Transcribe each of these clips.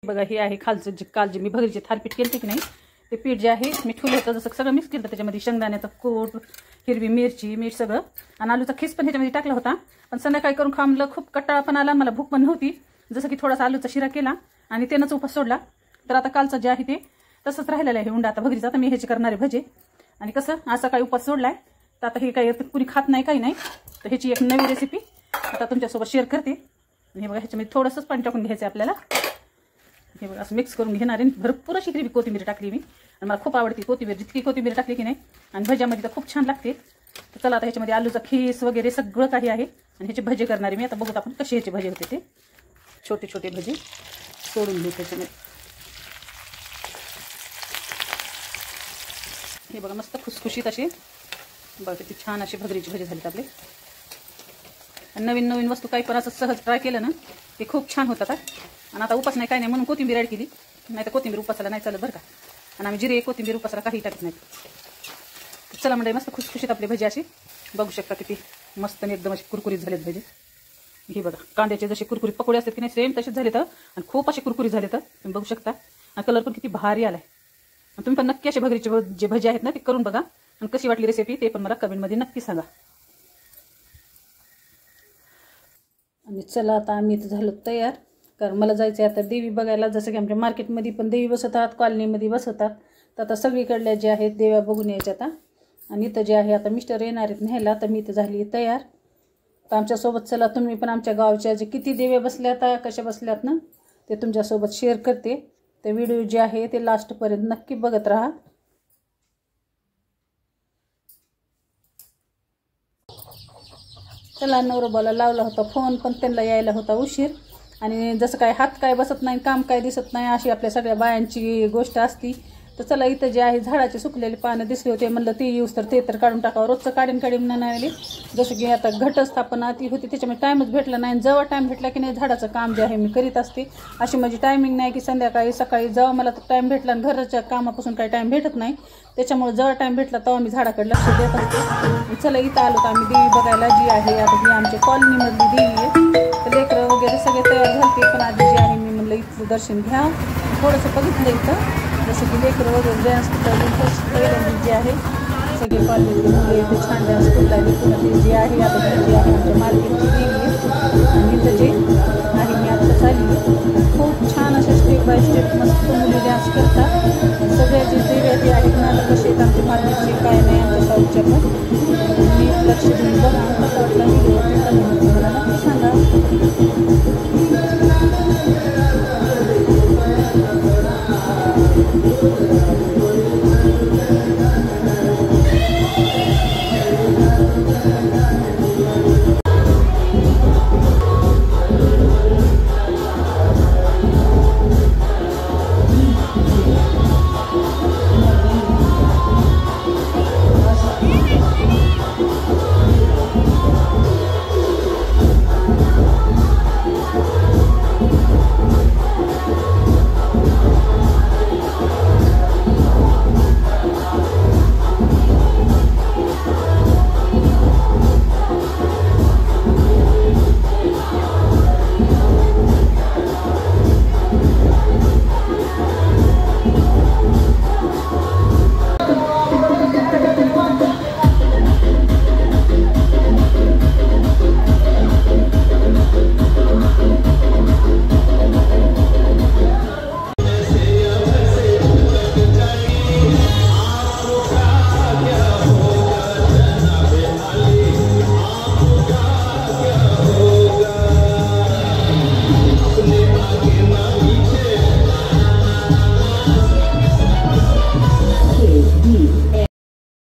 बघा हे आहे खालचं जे काल जे मी भगरीचे थालीपीठ केलं की नाही ते पीठ जे आहे मी ठेवलं होतं जसं सगळं मिक्स केलं त्याच्यामध्ये शेंगदाण्याचं कूट, हिरवी मिरची, मीठ सगळं आणि आलूचा खीस पण ह्याच्यामध्ये टाकला होता. पण संध्याकाळी करून खा म्हणलं खूप कंटाळा पण आला, मला भूक पण नव्हती. जसं की थोडासा आलूचा शिरा केला आणि त्यानंच उपास सोडला. तर आता कालचं जे आहे ते तसंच राहिलेलं आहे उंडा आता भगरीचा. आता मी ह्याचे करणारे भजे आणि कसं असा काही उपास सोडलाय तर आता हे काही कुणी खात नाही काही नाही. तर ह्याची एक नवी रेसिपी आता तुमच्यासोबत शेअर करते. आणि हे बघा ह्याच्यामध्ये थोडंसंच पाणी टाकून घ्यायचं आपल्याला. हे बघा असं मिक्स करून घेणार आहे. भरपूर अशी हिरवी कोथिंबीर टाकली मी आणि मला खूप आवडते कोथिंबीर. जितकी कोथिंबीर टाकली की नाही आणि भज्यामध्ये तर खूप छान लागते. तर चला आता ह्याच्यामध्ये आलूचा खीस वगैरे सगळं काही आहे आणि ह्याचे भजे करणारे मी. आता बघूत आपण कसे ह्याचे भजे होते ते. छोटे छोटे भजे सोडून घेऊ त्याच्यामध्ये. हे बघा मस्त खुसखुशीत असे बघा किती छान असे भगरीचे भजे झालेत आपले. नवीन नवीन वस्तू काही पण असं सहज ट्राय केलं ना ते खूप छान होतात. आणि आता उपास नाही काय नाही म्हणून कोथिंबीर ॲड केली, नाही तर कोथिंबीर उपासाला नाही चालत बरं का. आणि आम्ही जिरे कोथिंबीर उपासाला काही टाकत नाही. चला म्हणजे मस्त खुसखुशीत आपले भजे असे बघू शकता किती मस्त आणि एकदम असे कुरकुरीत झालेत भजे. हे बघा कांद्याचे जसे कुरकुरीत पकोडे असतात की नाही सेम तसेच झाले तर आणि खूप असे कुरकुरीत झाले तर तुम्ही बघू शकता. आणि कलर पण किती भारी आलाय. आणि तुम्ही पण नक्की असे भगरीचे जे भजे आहेत ना ते करून बघा आणि कशी वाटली रेसिपी ते पण मला कमेंटमध्ये नक्की सांगा. आणि चला आता आम्ही इथं झालो तयार, कारण मला जायचं आहे आता देवी बघायला. जसं की आमच्या मार्केटमध्ये पण देवी बसवतात, कॉलनीमध्ये बसवतात. तर आता सगळीकडल्या ज्या आहेत देव्या बघून यायच्या आता. आणि इथं जे आहे आता मिस्टर येणार आहेत न्यायला, तर मी इथं झाली तयार. तर आमच्यासोबत चला तुम्ही पण आमच्या गावच्या जे किती देव्या बसल्यात कशा बसल्यात ना ते तुमच्यासोबत शेअर करते. ते व्हिडिओ जे आहे ते लास्टपर्यंत नक्की बघत राहा. चला नवरोबाला लावला होता फोन पण त्यांना यायला होता उशीर. आणि जसं काय हात काय बसत नाही, काम काय दिसत नाही, अशी आपल्या सगळ्या बायांची गोष्ट असती. तर चला इथं जे आहे झाडाचे सुकलेले पानं दिसले होते, म्हणलं ते येऊस तर ते तर काढून टाकावं. रोजचं काढीन म्हणाले. जसं की आता घटस्थापना ती होती त्याच्यामुळे टाईमच भेटला नाही. जेव्हा टाईम भेटला की नाही झाडाचं काम जे आहे मी करीत असते. अशी माझी टायमिंग नाही की संध्याकाळी सकाळी जेव्हा मला तर टाईम भेटला आणि घराच्या कामापासून काही टाईम भेटत नाही. त्याच्यामुळे जेव्हा टाईम भेटला तेव्हा मी झाडाकडे लक्ष देत असते. चला इथं आलो तर आम्ही देवी बघायला जी आहे आता ही आमच्या कॉलनीमधली देवी आहे. तर लेकरं वगैरे सगळे तयार झाले पण आधी जे आहे मी म्हणलं इथलं दर्शन घ्या. थोडंसं बघितलं इथं जसं की लेकरं वगैरे डान्स करतात जे आहे सगळे कॉलनीतले मुलं इथे छान डान्स करतात. पुन्हा ते जे आहे आता जे आहे आमच्या मार्केटची देवी आहे आणि इथं जे आहे मी आता चालली. खूप छान अशा स्टेप बाय स्टेप मस्त मुली डान्स करतात. सगळ्या जे देव्या जे आहेत ना आता कसे आहेत आमच्या मार्केटचे काय नाही आमच्या साऊथच्या पण मी लक्ष देऊन बघा कसा वाटला व्हिडिओ ते मला नक्की सांगा.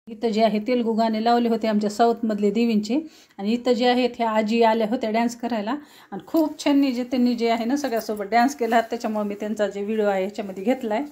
इथं जे आहे तेलुगू गाणे लावले होते आमच्या साऊथमधले देवींचे आणि इथं जे आहेत ह्या आजी आल्या होत्या डान्स करायला आणि खूप छान त्यांनी जे आहे ना सगळ्यासोबत डान्स केला. त्याच्यामुळे मी त्यांचा जे व्हिडिओ आहे ह्याच्यामध्ये घेतला आहे.